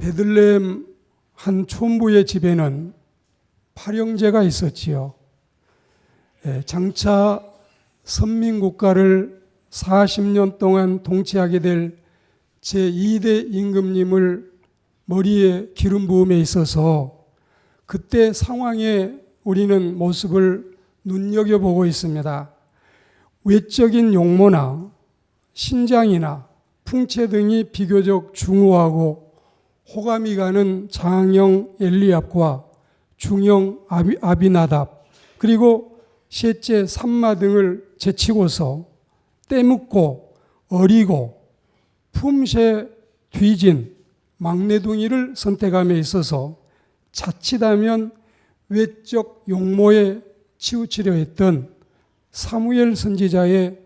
베들레헴 한 촌부의 집에는 8형제가 있었지요. 장차 선민국가를 40년 동안 통치하게 될 제2대 임금님을 머리에 기름 부음에 있어서 그때 상황에 우리는 모습을 눈여겨보고 있습니다. 외적인 용모나 신장이나 풍채 등이 비교적 중후하고 호감이 가는 장형 엘리압과 중형 아비나답, 그리고 셋째 삼마 등을 제치고서 때묻고 어리고 품새 뒤진 막내둥이를 선택함에 있어서 자칫하면 외적 용모에 치우치려 했던 사무엘 선지자의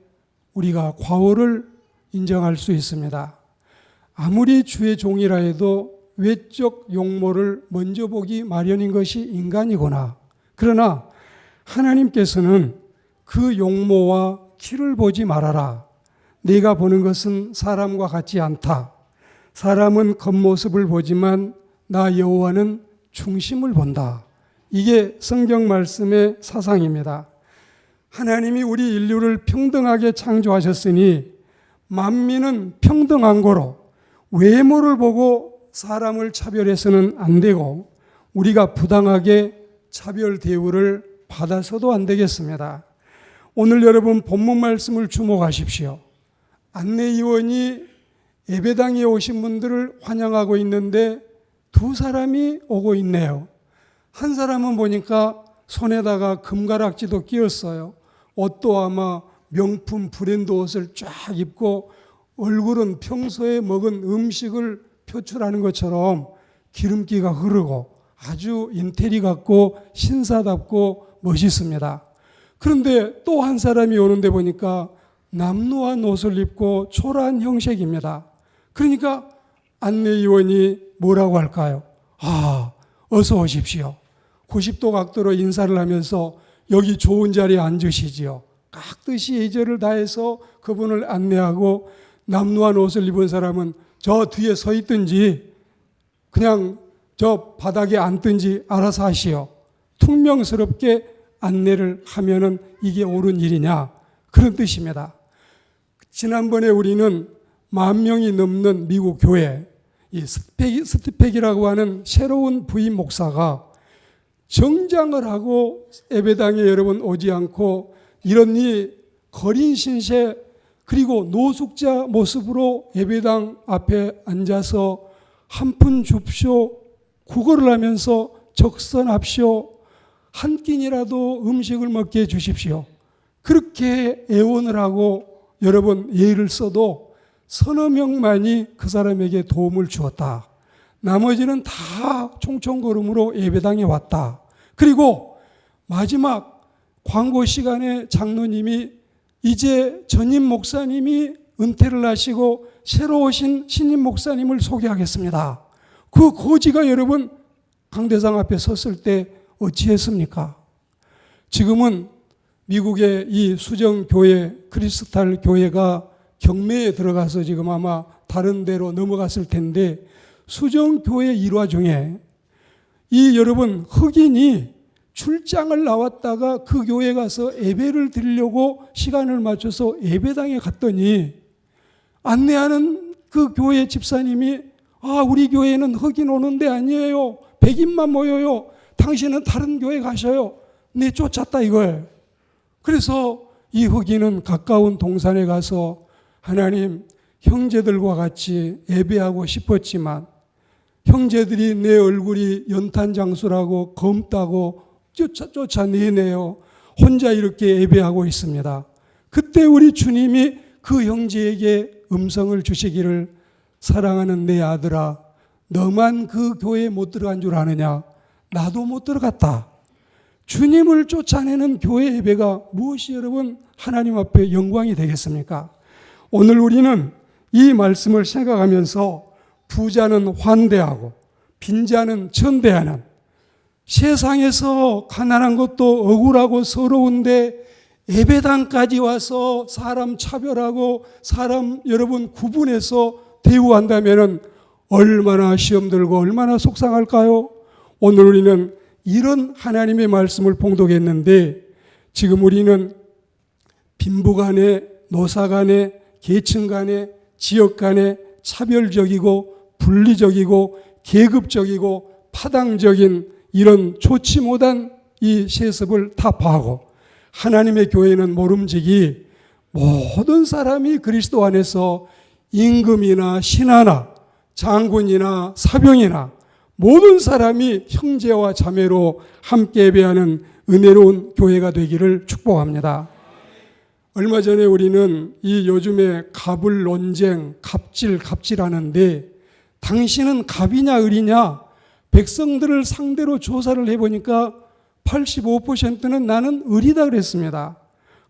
우리가 과오를 인정할 수 있습니다. 아무리 주의 종이라 해도 외적 용모를 먼저 보기 마련인 것이 인간이구나. 그러나 하나님께서는 그 용모와 키를 보지 말아라. 네가 보는 것은 사람과 같지 않다. 사람은 겉모습을 보지만 나 여호와는 중심을 본다. 이게 성경 말씀의 사상입니다. 하나님이 우리 인류를 평등하게 창조하셨으니 만민은 평등한 거로 외모를 보고 사람을 차별해서는 안 되고 우리가 부당하게 차별 대우를 받아서도 안 되겠습니다. 오늘 여러분 본문 말씀을 주목하십시오. 안내위원이 예배당에 오신 분들을 환영하고 있는데 두 사람이 오고 있네요. 한 사람은 보니까 손에다가 금가락지도 끼웠어요. 옷도 아마 명품 브랜드 옷을 쫙 입고 얼굴은 평소에 먹은 음식을 표출하는 것처럼 기름기가 흐르고 아주 인테리 같고 신사답고 멋있습니다. 그런데 또 한 사람이 오는데 보니까 남루한 옷을 입고 초라한 형식입니다. 그러니까 안내위원이 뭐라고 할까요? 어서 오십시오. 90도 각도로 인사를 하면서 여기 좋은 자리에 앉으시지요. 깍듯이 예절을 다해서 그분을 안내하고 남루한 옷을 입은 사람은 저 뒤에 서 있든지 그냥 저 바닥에 앉든지 알아서 하시오. 퉁명스럽게 안내를 하면은 이게 옳은 일이냐, 그런 뜻입니다. 지난번에 우리는 10,000명이 넘는 미국 교회, 이 스티팩이라고 하는 새로운 부임 목사가 정장을 하고 예배당에 여러분 오지 않고 이런 이 거린 신세 그리고 노숙자 모습으로 예배당 앞에 앉아서 한 푼 줍쇼, 구걸을 하면서 적선합시오, 한 끼니라도 음식을 먹게 해주십시오. 그렇게 애원을 하고 여러분 예를 써도 서너 명만이 그 사람에게 도움을 주었다. 나머지는 다 총총걸음으로 예배당에 왔다. 그리고 마지막 광고 시간에 장로님이 이제 전임 목사님이 은퇴를 하시고 새로 오신 신임 목사님을 소개하겠습니다. 그 고지가 여러분 강대상 앞에 섰을 때 어찌했습니까? 지금은 미국의 이 수정교회 크리스탈 교회가 경매에 들어가서 지금 아마 다른 데로 넘어갔을 텐데 수정교회 일화 중에 이 여러분 흑인이 출장을 나왔다가 그 교회 가서 예배를 드리려고 시간을 맞춰서 예배당에 갔더니 안내하는 그 교회 집사님이 우리 교회는 흑인 오는 데 아니에요. 백인만 모여요. 당신은 다른 교회 가셔요. 네, 쫓았다 이거예요. 그래서 이 흑인은 가까운 동산에 가서 하나님, 형제들과 같이 예배하고 싶었지만 형제들이 내 얼굴이 연탄장수라고 검다고 쫓아내네요. 혼자 이렇게 예배하고 있습니다. 그때 우리 주님이 그 형제에게 음성을 주시기를 사랑하는 내 아들아, 너만 그 교회에 못 들어간 줄 아느냐? 나도 못 들어갔다. 주님을 쫓아내는 교회 예배가 무엇이 여러분 하나님 앞에 영광이 되겠습니까? 오늘 우리는 이 말씀을 생각하면서 부자는 환대하고 빈자는 전대하는, 세상에서 가난한 것도 억울하고 서러운데 예배당까지 와서 사람 차별하고 사람 여러분 구분해서 대우한다면 얼마나 시험 들고 얼마나 속상할까요? 오늘 우리는 이런 하나님의 말씀을 봉독했는데 지금 우리는 빈부 간에, 노사 간에, 계층 간에, 지역 간에 차별적이고 분리적이고 계급적이고 파당적인 이런 좋지 못한 이 세습을 타파하고 하나님의 교회는 모름지기 모든 사람이 그리스도 안에서 임금이나 신하나 장군이나 사병이나 모든 사람이 형제와 자매로 함께 예배하는 은혜로운 교회가 되기를 축복합니다. 얼마 전에 우리는 이 요즘에 갑을 논쟁, 갑질하는데 당신은 갑이냐 을이냐 백성들을 상대로 조사를 해보니까 85%는 나는 을이다 그랬습니다.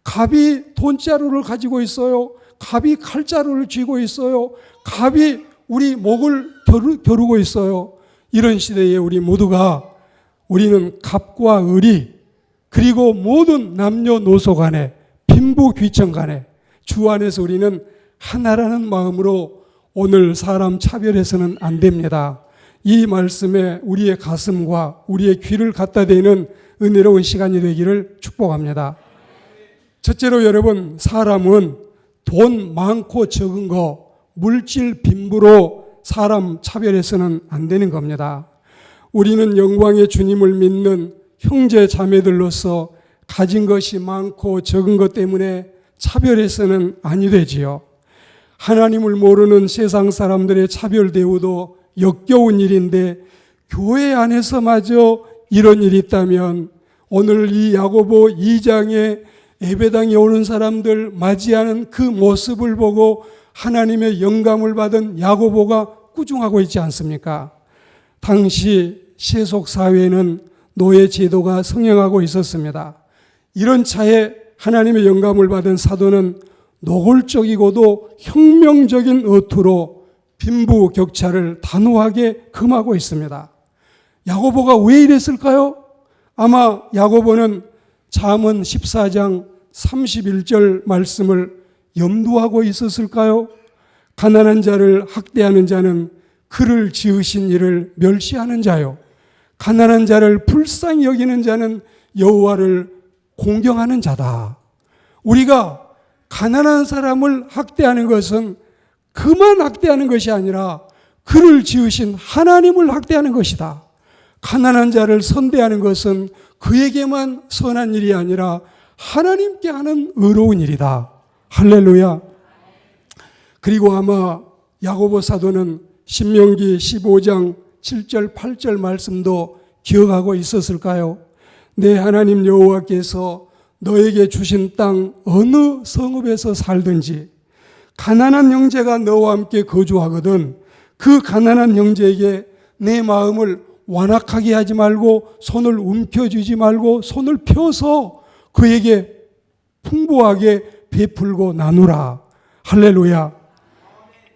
갑이 돈자루를 가지고 있어요. 갑이 칼자루를 쥐고 있어요. 갑이 우리 목을 겨루고 있어요. 이런 시대에 우리 모두가 우리는 갑과 을이 그리고 모든 남녀노소 간에 빈부귀천 간에 주 안에서 우리는 하나라는 마음으로 오늘 사람 차별해서는 안 됩니다. 이 말씀에 우리의 가슴과 우리의 귀를 갖다 대는 은혜로운 시간이 되기를 축복합니다. 첫째로 여러분, 사람은 돈 많고 적은 거, 물질 빈부로 사람 차별해서는 안 되는 겁니다. 우리는 영광의 주님을 믿는 형제 자매들로서 가진 것이 많고 적은 것 때문에 차별해서는 아니 되지요. 하나님을 모르는 세상 사람들의 차별 대우도 역겨운 일인데 교회 안에서마저 이런 일이 있다면 오늘 이 야고보 2장에 예배당에 오는 사람들 맞이하는 그 모습을 보고 하나님의 영감을 받은 야고보가 꾸중하고 있지 않습니까? 당시 세속 사회는 노예 제도가 성행하고 있었습니다. 이런 차에 하나님의 영감을 받은 사도는 노골적이고도 혁명적인 어투로 빈부 격차를 단호하게 금하고 있습니다. 야고보가 왜 이랬을까요? 아마 야고보는 잠언 14장 31절 말씀을 염두하고 있었을까요? 가난한 자를 학대하는 자는 그를 지으신 이를 멸시하는 자요. 가난한 자를 불쌍히 여기는 자는 여호와를 공경하는 자다. 우리가 가난한 사람을 학대하는 것은 그만 학대하는 것이 아니라 그를 지으신 하나님을 학대하는 것이다. 가난한 자를 선대하는 것은 그에게만 선한 일이 아니라 하나님께 하는 의로운 일이다. 할렐루야. 그리고 아마 야고보 사도는 신명기 15장 7절 8절 말씀도 기억하고 있었을까요? 내 하나님 여호와께서 너에게 주신 땅 어느 성읍에서 살든지 가난한 형제가 너와 함께 거주하거든 그 가난한 형제에게 내 마음을 완악하게 하지 말고 손을 움켜쥐지 말고 손을 펴서 그에게 풍부하게 베풀고 나누라. 할렐루야.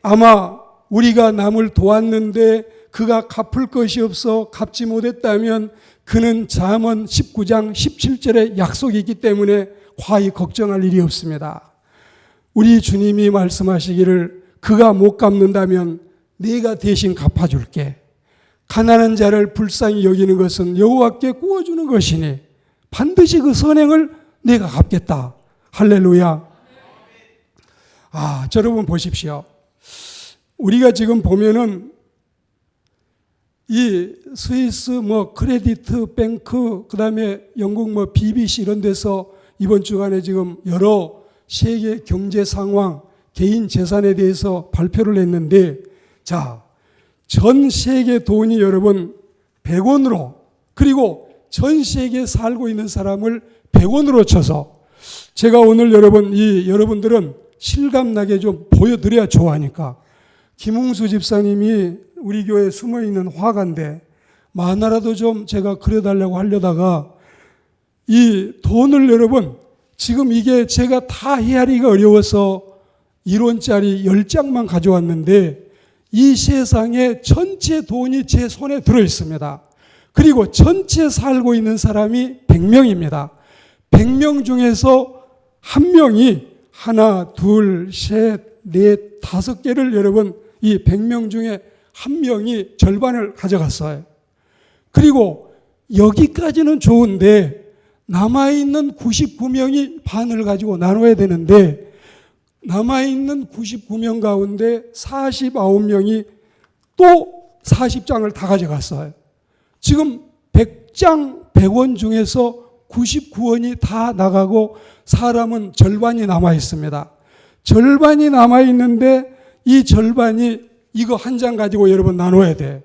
아마 우리가 남을 도왔는데 그가 갚을 것이 없어 갚지 못했다면 그는 잠언 19장 17절의 약속이 있기 때문에 과히 걱정할 일이 없습니다. 우리 주님이 말씀하시기를 그가 못 갚는다면 내가 대신 갚아줄게. 가난한 자를 불쌍히 여기는 것은 여호와께 구워주는 것이니 반드시 그 선행을 내가 갚겠다. 할렐루야. 여러분 보십시오. 우리가 지금 보면은 이 스위스 크레디트 뱅크 그다음에 영국 BBC 이런 데서 이번 주간에 지금 여러 세계 경제 상황, 개인 재산에 대해서 발표를 했는데 전 세계 돈이 여러분 100원으로 그리고 전 세계에 살고 있는 사람을 100원으로 쳐서 제가 오늘 여러분들은 실감나게 좀 보여드려야 좋아하니까 김웅수 집사님이 우리 교회에 숨어있는 화가인데 만화라도 좀 제가 그려달라고 하려다가 이 돈을 여러분 지금 이게 제가 다 헤아리기가 어려워서 1원짜리 10장만 가져왔는데 이 세상에 전체 돈이 제 손에 들어있습니다. 그리고 전체 살고 있는 사람이 100명입니다. 100명 중에서 한 명이 하나, 둘, 셋, 넷, 5개를 여러분 이 100명 중에 한 명이 절반을 가져갔어요. 그리고 여기까지는 좋은데 남아있는 99명이 반을 가지고 나눠야 되는데 남아있는 99명 가운데 49명이 또 40장을 다 가져갔어요. 지금 100장 100원 중에서 99원이 다 나가고 사람은 절반이 남아 있습니다. 절반이 남아 있는데 이 절반이 이거 한 장 가지고 여러분 나눠야 돼.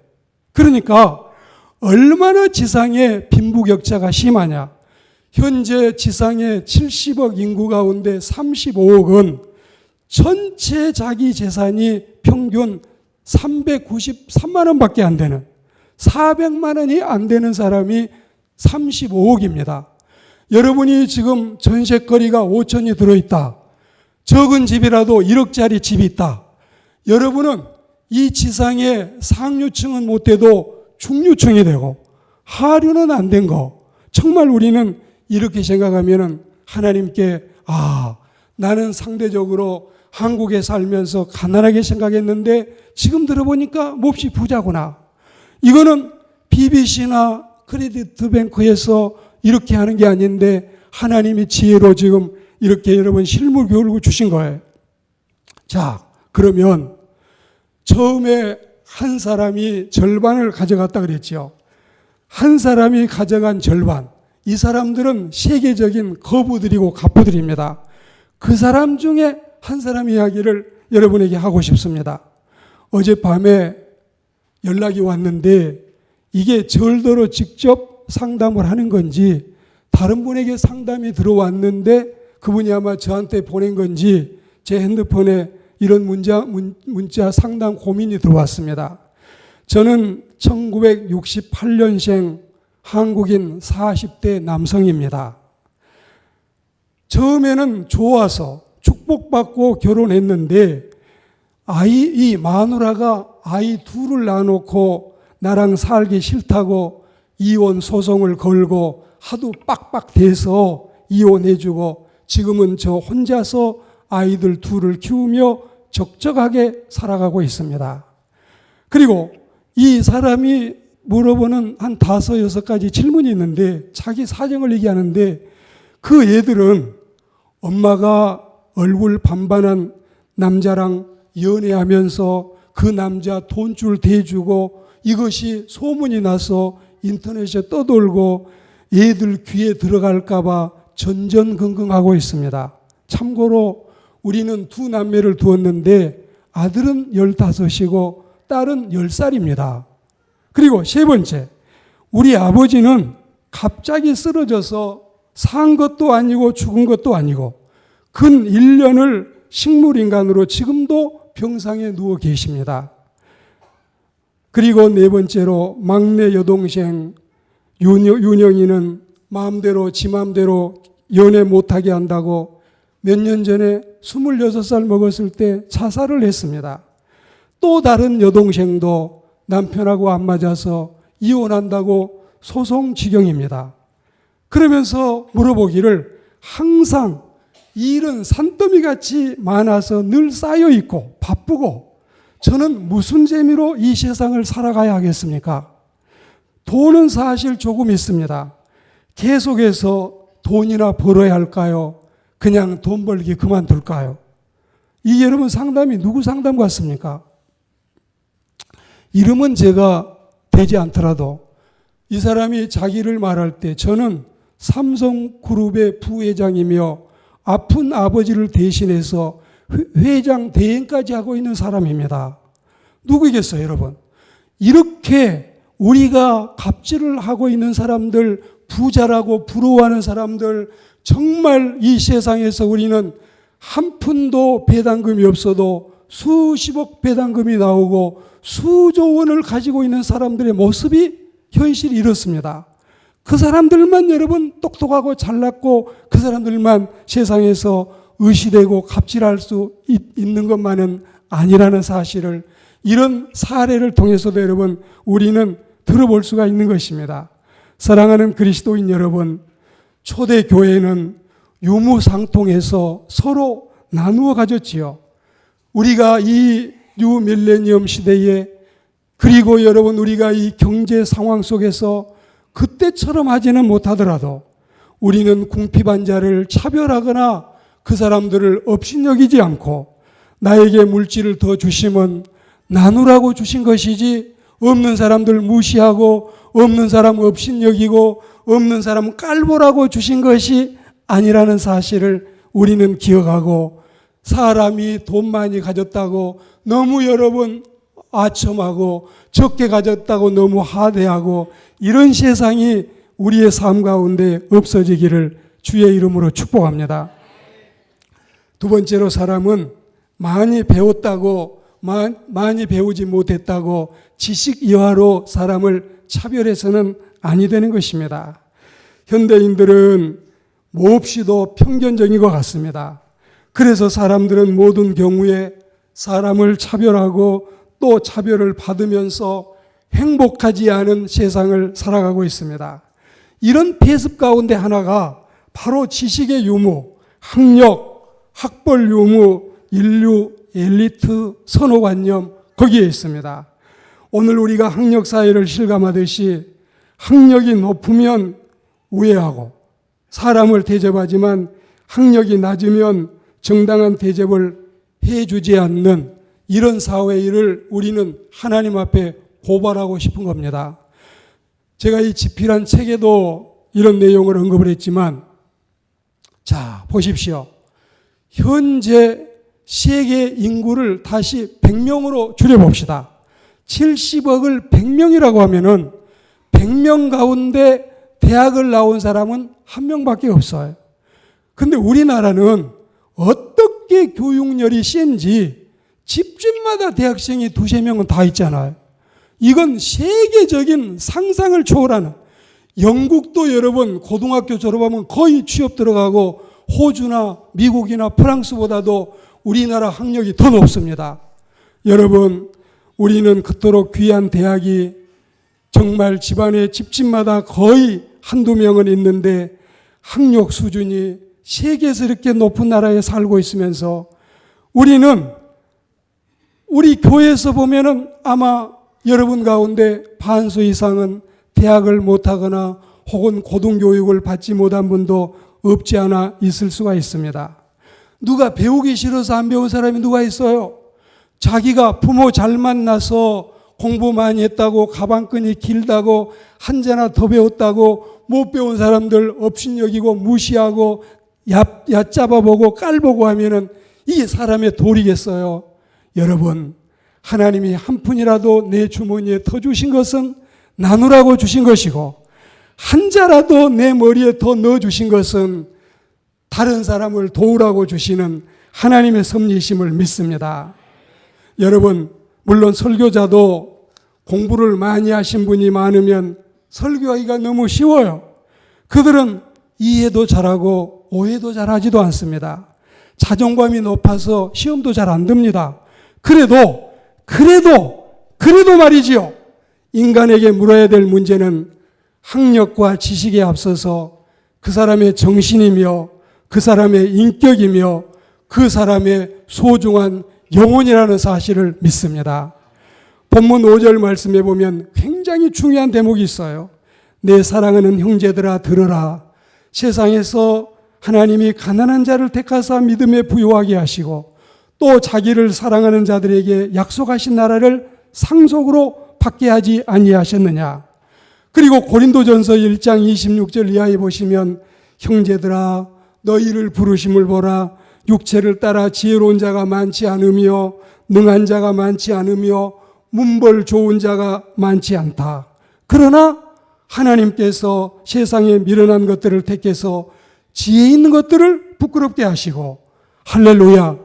그러니까 얼마나 지상의 빈부격차가 심하냐. 현재 지상의 70억 인구 가운데 35억은 전체 자기 재산이 평균 393만 원밖에 안 되는 400만 원이 안 되는 사람이 35억입니다. 여러분이 지금 전셋거리가 5천이 들어있다. 적은 집이라도 1억짜리 집이 있다. 여러분은 이 지상의 상류층은 못 돼도 중류층이 되고 하류는 안 된 거. 정말 우리는 이렇게 생각하면은 하나님께 나는 상대적으로 한국에 살면서 가난하게 생각했는데 지금 들어보니까 몹시 부자구나. 이거는 BBC나 크레디트뱅크에서 이렇게 하는 게 아닌데 하나님이 지혜로 지금 이렇게 여러분 실물 교육을 주신 거예요. 자, 그러면 처음에 한 사람이 절반을 가져갔다 그랬죠. 한 사람이 가져간 절반. 이 사람들은 세계적인 거부들이고 갑부들입니다. 그 사람 중에 한 사람 이야기를 여러분에게 하고 싶습니다. 어젯밤에 연락이 왔는데 이게 절더러 직접 상담을 하는 건지 다른 분에게 상담이 들어왔는데 그분이 아마 저한테 보낸 건지 제 핸드폰에 이런 문자 상담 고민이 들어왔습니다. 저는 1968년생 한국인 40대 남성입니다. 처음에는 좋아서 축복받고 결혼했는데 이 마누라가 아이 둘을 낳아놓고 나랑 살기 싫다고 이혼 소송을 걸고 하도 빡빡 대서 이혼해주고 지금은 저 혼자서 아이들 둘을 키우며 적적하게 살아가고 있습니다. 그리고 이 사람이 물어보는 한 5, 6가지 질문이 있는데 자기 사정을 얘기하는데 그 애들은 엄마가 얼굴 반반한 남자랑 연애하면서 그 남자 돈줄 대주고 이것이 소문이 나서 인터넷에 떠돌고 애들 귀에 들어갈까봐 전전긍긍하고 있습니다. 참고로 우리는 두 남매를 두었는데 아들은 15이고 딸은 10살입니다. 그리고 세 번째, 우리 아버지는 갑자기 쓰러져서 산 것도 아니고 죽은 것도 아니고 근 1년을 식물인간으로 지금도 병상에 누워 계십니다. 그리고 네 번째로 막내 여동생 윤영이는 마음대로 지 마음대로 연애 못하게 한다고 몇 년 전에 26살 먹었을 때 자살을 했습니다. 또 다른 여동생도 남편하고 안 맞아서 이혼한다고 소송 지경입니다. 그러면서 물어보기를 항상 일은 산더미같이 많아서 늘 쌓여있고 바쁘고 저는 무슨 재미로 이 세상을 살아가야 하겠습니까? 돈은 사실 조금 있습니다. 계속해서 돈이나 벌어야 할까요? 그냥 돈 벌기 그만둘까요? 이 여러분 상담이 누구 상담 같습니까? 이름은 제가 되지 않더라도 이 사람이 자기를 말할 때 저는 삼성그룹의 부회장이며 아픈 아버지를 대신해서 회장 대행까지 하고 있는 사람입니다. 누구겠어요, 여러분? 이렇게 우리가 갑질을 하고 있는 사람들, 부자라고 부러워하는 사람들, 정말 이 세상에서 우리는 한 푼도 배당금이 없어도 수십억 배당금이 나오고 수조 원을 가지고 있는 사람들의 모습이 현실이 이렇습니다. 그 사람들만 여러분 똑똑하고 잘났고 그 사람들만 세상에서 의시되고 갑질할 수 있는 것만은 아니라는 사실을 이런 사례를 통해서도 여러분 우리는 들어볼 수가 있는 것입니다. 사랑하는 그리스도인 여러분, 초대교회는 유무상통해서 서로 나누어 가졌지요. 우리가 이 뉴 밀레니엄 시대에 그리고 여러분, 우리가 이 경제 상황 속에서 그때처럼 하지는 못하더라도 우리는 궁핍한 자를 차별하거나 그 사람들을 업신여기지 않고 나에게 물질을 더 주시면 나누라고 주신 것이지, 없는 사람들 무시하고 없는 사람 업신여기고 없는 사람 깔보라고 주신 것이 아니라는 사실을 우리는 기억하고, 사람이 돈 많이 가졌다고 너무 여러분 아첨하고 적게 가졌다고 너무 하대하고 이런 세상이 우리의 삶 가운데 없어지기를 주의 이름으로 축복합니다. 두 번째로, 사람은 많이 배웠다고 많이 배우지 못했다고 지식 이하로 사람을 차별해서는 아니 되는 것입니다. 현대인들은 몹시도 편견적인 것 같습니다. 그래서 사람들은 모든 경우에 사람을 차별하고 또 차별을 받으면서 행복하지 않은 세상을 살아가고 있습니다. 이런 폐습 가운데 하나가 바로 지식의 유무, 학력, 학벌 유무, 인류, 엘리트, 선호관념, 거기에 있습니다. 오늘 우리가 학력 사회를 실감하듯이 학력이 높으면 우애하고 사람을 대접하지만 학력이 낮으면 정당한 대접을 해주지 않는 이런 사회를 우리는 하나님 앞에 고발하고 싶은 겁니다. 제가 이 집필한 책에도 이런 내용을 언급을 했지만, 자, 보십시오. 현재 세계 인구를 다시 100명으로 줄여봅시다. 70억을 100명이라고 하면은 100명 가운데 대학을 나온 사람은 1명밖에 없어요. 근데 우리나라는 어떻게 교육열이 센지 집집마다 대학생이 2~3명은 다 있잖아요. 이건 세계적인 상상을 초월하는, 영국도 여러분 고등학교 졸업하면 거의 취업 들어가고 호주나 미국이나 프랑스보다도 우리나라 학력이 더 높습니다. 여러분, 우리는 그토록 귀한 대학이 정말 집안에 집집마다 거의 1~2명은 있는데 학력 수준이 세계에서 이렇게 높은 나라에 살고 있으면서 우리는 우리 교회에서 보면은 아마 여러분 가운데 반수 이상은 대학을 못하거나 혹은 고등교육을 받지 못한 분도 없지 않아 있을 수가 있습니다. 누가 배우기 싫어서 안 배운 사람이 누가 있어요? 자기가 부모 잘 만나서 공부 많이 했다고, 가방끈이 길다고, 한자나 더 배웠다고 못 배운 사람들 업신여기고 무시하고 얕잡아보고 깔보고 하면은 이게 사람의 도리겠어요? 여러분, 하나님이 한 푼이라도 내 주머니에 더 주신 것은 나누라고 주신 것이고, 한 자라도 내 머리에 더 넣어 주신 것은 다른 사람을 도우라고 주시는 하나님의 섭리심을 믿습니다. 여러분, 물론 설교자도 공부를 많이 하신 분이 많으면 설교하기가 너무 쉬워요. 그들은 이해도 잘하고 오해도 잘하지도 않습니다. 자존감이 높아서 시험도 잘 안 듭니다. 그래도 말이지요. 인간에게 물어야 될 문제는 학력과 지식에 앞서서 그 사람의 정신이며 그 사람의 인격이며 그 사람의 소중한 영혼이라는 사실을 믿습니다. 본문 5절 말씀에 보면 굉장히 중요한 대목이 있어요. 내 사랑하는 형제들아 들으라. 세상에서 하나님이 가난한 자를 택하사 믿음에 부유하게 하시고 또 자기를 사랑하는 자들에게 약속하신 나라를 상속으로 받게 하지 아니하셨느냐. 그리고 고린도전서 1장 26절 이하에 보시면 형제들아 너희를 부르심을 보라. 육체를 따라 지혜로운 자가 많지 않으며 능한 자가 많지 않으며 문벌 좋은 자가 많지 않다. 그러나 하나님께서 세상에 미련한 것들을 택해서 지혜 있는 것들을 부끄럽게 하시고, 할렐루야.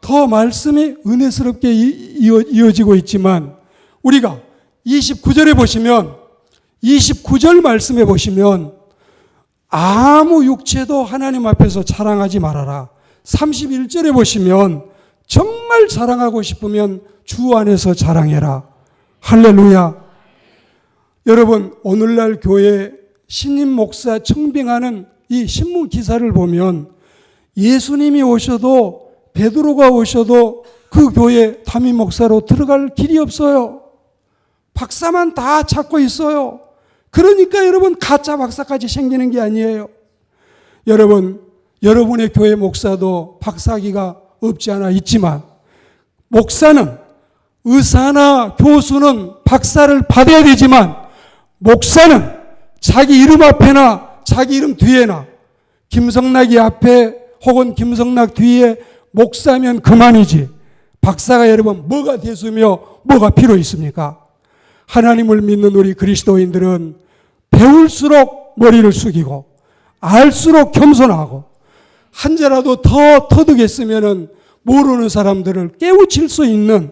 더 말씀이 은혜스럽게 이어지고 있지만 우리가 29절에 보시면, 29절 말씀에 보시면 아무 육체도 하나님 앞에서 자랑하지 말아라. 31절에 보시면 정말 자랑하고 싶으면 주 안에서 자랑해라. 할렐루야. 여러분, 오늘날 교회 신임 목사 청빙하는 이 신문 기사를 보면 예수님이 오셔도 베드로가 오셔도 그 교회 담임 목사로 들어갈 길이 없어요. 박사만 다 찾고 있어요. 그러니까 여러분 가짜 박사까지 생기는 게 아니에요. 여러분, 여러분의 교회 목사도 박사학위가 없지 않아 있지만 목사는, 의사나 교수는 박사를 받아야 되지만 목사는 자기 이름 앞에나 자기 이름 뒤에나 김성락이 앞에 혹은 김성락 뒤에 목사면 그만이지 박사가 여러분 뭐가 됐으며 뭐가 필요 있습니까? 하나님을 믿는 우리 그리스도인들은 배울수록 머리를 숙이고 알수록 겸손하고 한자라도 더 터득했으면 모르는 사람들을 깨우칠 수 있는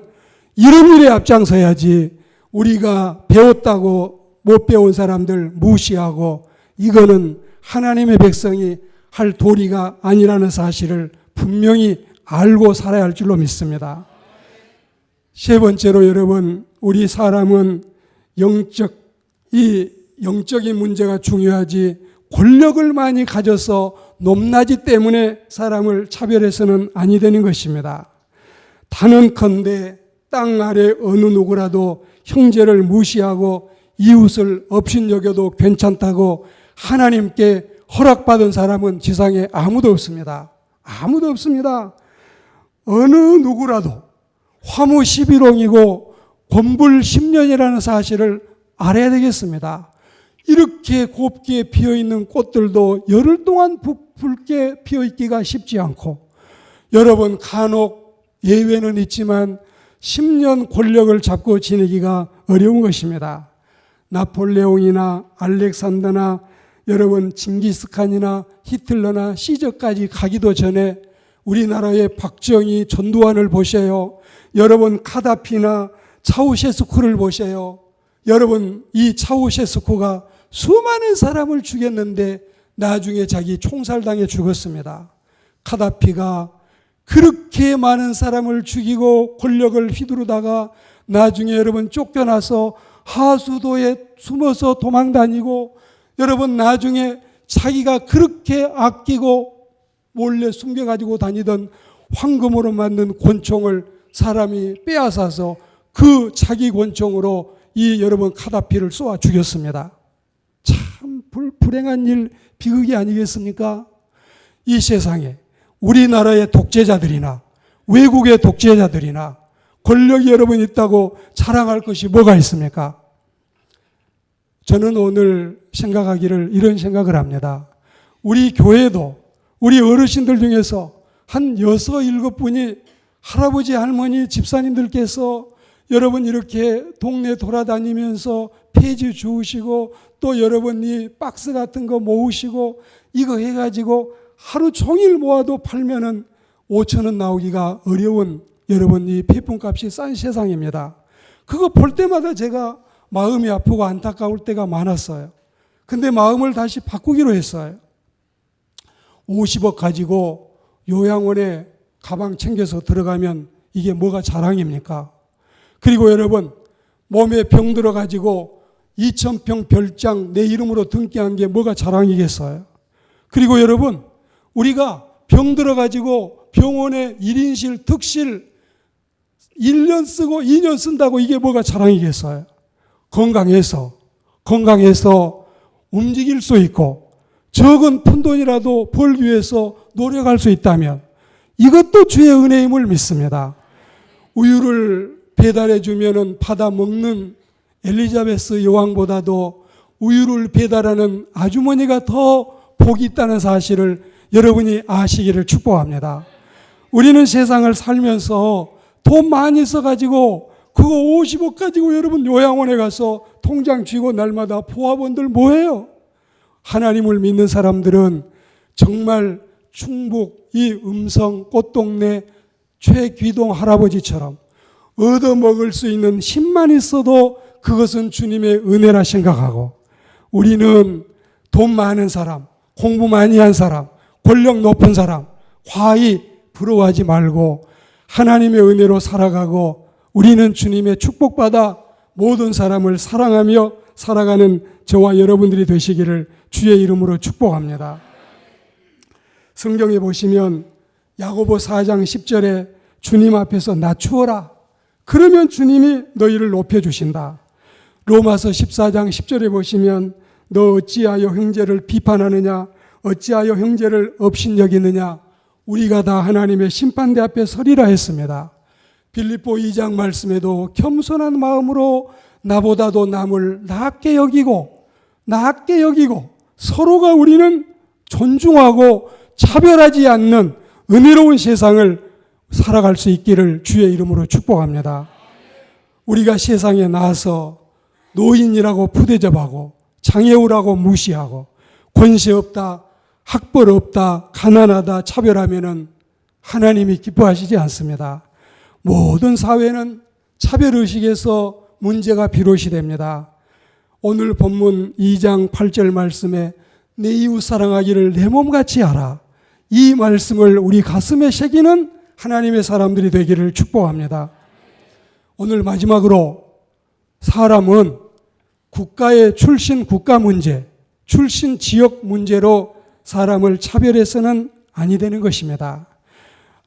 이런 일에 앞장서야지 우리가 배웠다고 못 배운 사람들 무시하고 이거는 하나님의 백성이 할 도리가 아니라는 사실을 분명히 알고 살아야 할 줄로 믿습니다. 세 번째로 여러분, 우리 사람은 영적인 문제가 중요하지 권력을 많이 가져서 높낮이 때문에 사람을 차별해서는 아니 되는 것입니다. 단언컨대 땅 아래 어느 누구라도 형제를 무시하고 이웃을 업신여겨도 괜찮다고 하나님께 허락받은 사람은 지상에 아무도 없습니다. 아무도 없습니다. 어느 누구라도 화무 11홍이고 권불 10년이라는 사실을 알아야 되겠습니다. 이렇게 곱게 피어있는 꽃들도 열흘 동안 붉게 피어있기가 쉽지 않고 여러분 간혹 예외는 있지만 10년 권력을 잡고 지내기가 어려운 것입니다. 나폴레옹이나 알렉산더나 여러분 징기스칸이나 히틀러나 시저까지 가기도 전에 우리나라의 박정희, 전두환을 보세요. 여러분 카다피나 차우셰스쿠를 보세요. 여러분 이 차우셰스쿠가 수많은 사람을 죽였는데 나중에 자기 총살당해 죽었습니다. 카다피가 그렇게 많은 사람을 죽이고 권력을 휘두르다가 나중에 여러분 쫓겨나서 하수도에 숨어서 도망다니고 여러분 나중에 자기가 그렇게 아끼고 몰래 숨겨가지고 다니던 황금으로 만든 권총을 사람이 빼앗아서 그 자기 권총으로 이 여러분 카다피를 쏘아 죽였습니다. 참 불행한 일, 비극이 아니겠습니까? 이 세상에 우리나라의 독재자들이나 외국의 독재자들이나 권력이 여러분 있다고 자랑할 것이 뭐가 있습니까? 저는 오늘 생각하기를 이런 생각을 합니다. 우리 교회도 우리 어르신들 중에서 한 6, 7분이 할아버지, 할머니, 집사님들께서 여러분 이렇게 동네 돌아다니면서 폐지 주우시고 또 여러분이 박스 같은 거 모으시고 이거 해가지고 하루 종일 모아도 팔면은 5,000원 나오기가 어려운 여러분 이 폐품값이 싼 세상입니다. 그거 볼 때마다 제가 마음이 아프고 안타까울 때가 많았어요. 근데 마음을 다시 바꾸기로 했어요. 50억 가지고 요양원에 가방 챙겨서 들어가면 이게 뭐가 자랑입니까? 그리고 여러분 몸에 병 들어가지고 2,000평 별장 내 이름으로 등기한 게 뭐가 자랑이겠어요? 그리고 여러분 우리가 병 들어가지고 병원에 1인실, 특실 1년 쓰고 2년 쓴다고 이게 뭐가 자랑이겠어요? 건강해서 움직일 수 있고 적은 푼돈이라도 벌기 위해서 노력할 수 있다면 이것도 주의 은혜임을 믿습니다. 우유를 배달해 주면은 받아 먹는 엘리자베스 여왕보다도 우유를 배달하는 아주머니가 더 복이 있다는 사실을 여러분이 아시기를 축복합니다. 우리는 세상을 살면서 돈 많이 써가지고 그거 50억 가지고 여러분 요양원에 가서 통장 쥐고 날마다 보아본들 뭐해요? 하나님을 믿는 사람들은 정말 충북 이 음성 꽃동네 최귀동 할아버지처럼 얻어먹을 수 있는 힘만 있어도 그것은 주님의 은혜라 생각하고 우리는 돈 많은 사람, 공부 많이 한 사람, 권력 높은 사람 과히 부러워하지 말고 하나님의 은혜로 살아가고 우리는 주님의 축복받아 모든 사람을 사랑하며 살아가는 저와 여러분들이 되시기를 주의 이름으로 축복합니다. 성경에 보시면 야고보 4장 10절에 주님 앞에서 낮추어라. 그러면 주님이 너희를 높여주신다. 로마서 14장 10절에 보시면 너 어찌하여 형제를 비판하느냐 어찌하여 형제를 업신여기느냐 우리가 다 하나님의 심판대 앞에 서리라 했습니다. 빌립보 2장 말씀에도 겸손한 마음으로 나보다도 남을 낮게 여기고 서로가 우리는 존중하고 차별하지 않는 은혜로운 세상을 살아갈 수 있기를 주의 이름으로 축복합니다. 우리가 세상에 나와서 노인이라고 푸대접하고 장애우라고 무시하고 권세 없다, 학벌 없다, 가난하다 차별하면은 하나님이 기뻐하시지 않습니다. 모든 사회는 차별의식에서 문제가 비롯이 됩니다. 오늘 본문 2장 8절 말씀에 내 이웃 사랑하기를 내 몸같이 하라. 이 말씀을 우리 가슴에 새기는 하나님의 사람들이 되기를 축복합니다. 오늘 마지막으로 사람은 국가의 출신 국가 문제, 출신 지역 문제로 사람을 차별해서는 아니 되는 것입니다.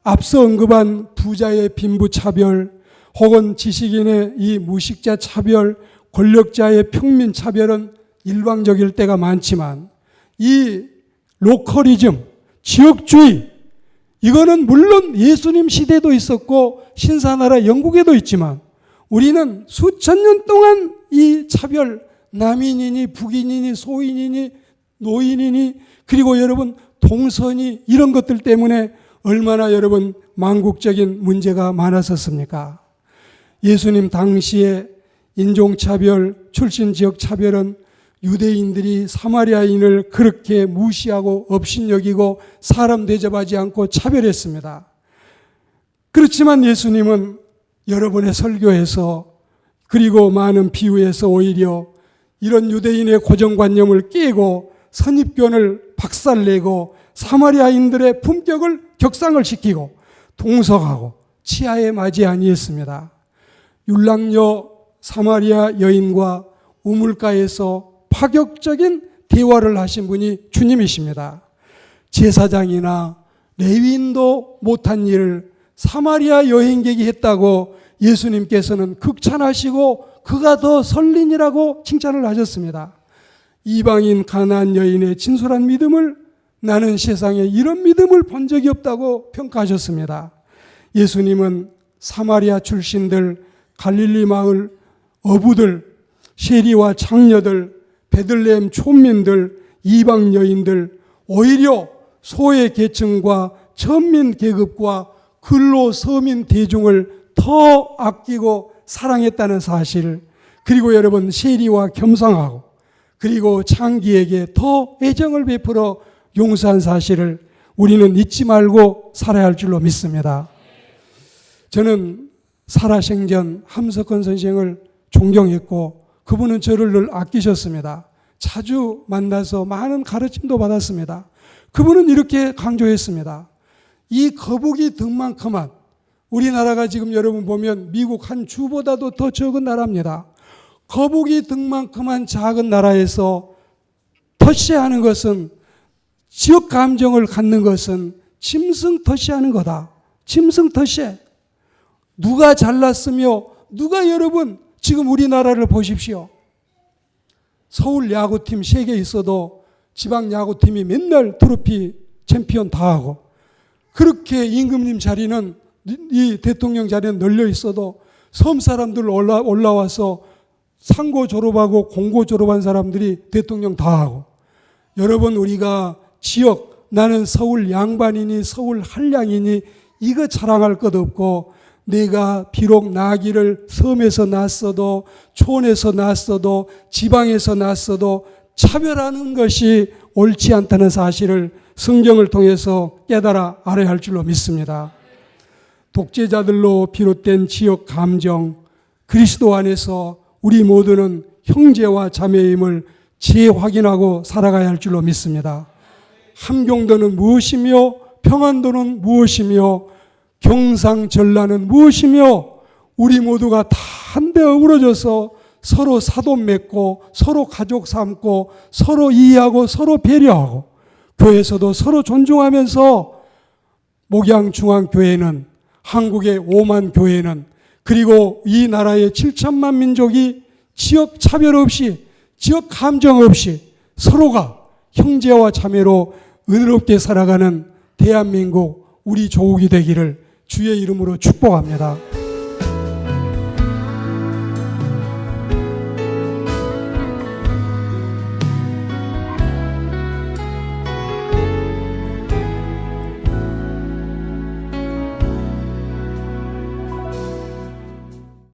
앞서 언급한 부자의 빈부 차별 혹은 지식인의 이 무식자 차별, 권력자의 평민 차별은 일방적일 때가 많지만 이 로컬리즘, 지역주의 이거는 물론 예수님 시대도 있었고 신사나라 영국에도 있지만 우리는 수천 년 동안 이 차별, 남인이니 북인이니 소인이니 노인이니 그리고 여러분 동선이 이런 것들 때문에 얼마나 여러분 망국적인 문제가 많았었습니까? 예수님 당시에 인종차별, 출신지역 차별은 유대인들이 사마리아인을 그렇게 무시하고 업신여기고 사람 대접하지 않고 차별했습니다. 그렇지만 예수님은 여러 번의 설교에서 그리고 많은 비유에서 오히려 이런 유대인의 고정관념을 깨고 선입견을 박살내고 사마리아인들의 품격을 격상을 시키고 동석하고 치하에 맞이 아니했습니다. 율랑녀 사마리아 여인과 우물가에서 파격적인 대화를 하신 분이 주님이십니다. 제사장이나 레위인도 못한 일을 사마리아 여행객이 했다고 예수님께서는 극찬하시고 그가 더 선린이라고 칭찬을 하셨습니다. 이방인 가나안 여인의 진솔한 믿음을 나는 세상에 이런 믿음을 본 적이 없다고 평가하셨습니다. 예수님은 사마리아 출신들, 갈릴리 마을 어부들, 세리와 장녀들, 베들레헴 촌민들, 이방 여인들, 오히려 소외 계층과 천민 계급과 근로 서민 대중을 더 아끼고 사랑했다는 사실, 그리고 여러분 세리와 겸상하고 그리고 창기에게 더 애정을 베풀어 용서한 사실을 우리는 잊지 말고 살아야 할 줄로 믿습니다. 저는 살아생전 함석헌 선생을 존경했고 그분은 저를 늘 아끼셨습니다. 자주 만나서 많은 가르침도 받았습니다. 그분은 이렇게 강조했습니다. 이 거북이 등만큼만, 우리나라가 지금 여러분 보면 미국 한 주보다도 더 적은 나라입니다. 거북이 등만큼만 작은 나라에서 터시하는 것은, 지역 감정을 갖는 것은 짐승 터시하는 거다. 짐승 터시. 누가 잘났으며 누가 여러분 지금 우리나라를 보십시오. 서울 야구팀 3개 있어도 지방 야구팀이 맨날 트로피 챔피언 다 하고, 그렇게 임금님 자리는, 이 대통령 자리는 널려 있어도 섬 사람들 올라와서 상고 졸업하고 공고 졸업한 사람들이 대통령 다 하고, 여러분 우리가 지역, 나는 서울 양반이니 서울 한량이니 이거 자랑할 것 없고, 내가 비록 나기를 섬에서 났어도 촌에서 났어도 지방에서 났어도 차별하는 것이 옳지 않다는 사실을 성경을 통해서 깨달아 알아야 할 줄로 믿습니다. 독재자들로 비롯된 지역 감정, 그리스도 안에서 우리 모두는 형제와 자매임을 재확인하고 살아가야 할 줄로 믿습니다. 함경도는 무엇이며 평안도는 무엇이며 경상전라는 무엇이며 우리 모두가 다 한데 어우러져서 서로 사돈 맺고 서로 가족 삼고 서로 이해하고 서로 배려하고 교회에서도 서로 존중하면서 목양중앙교회는, 한국의 5만 교회는, 그리고 이 나라의 7천만 민족이 지역 차별 없이, 지역 감정 없이 서로가 형제와 자매로 은혜롭게 살아가는 대한민국 우리 조국이 되기를 주의 이름으로 축복합니다.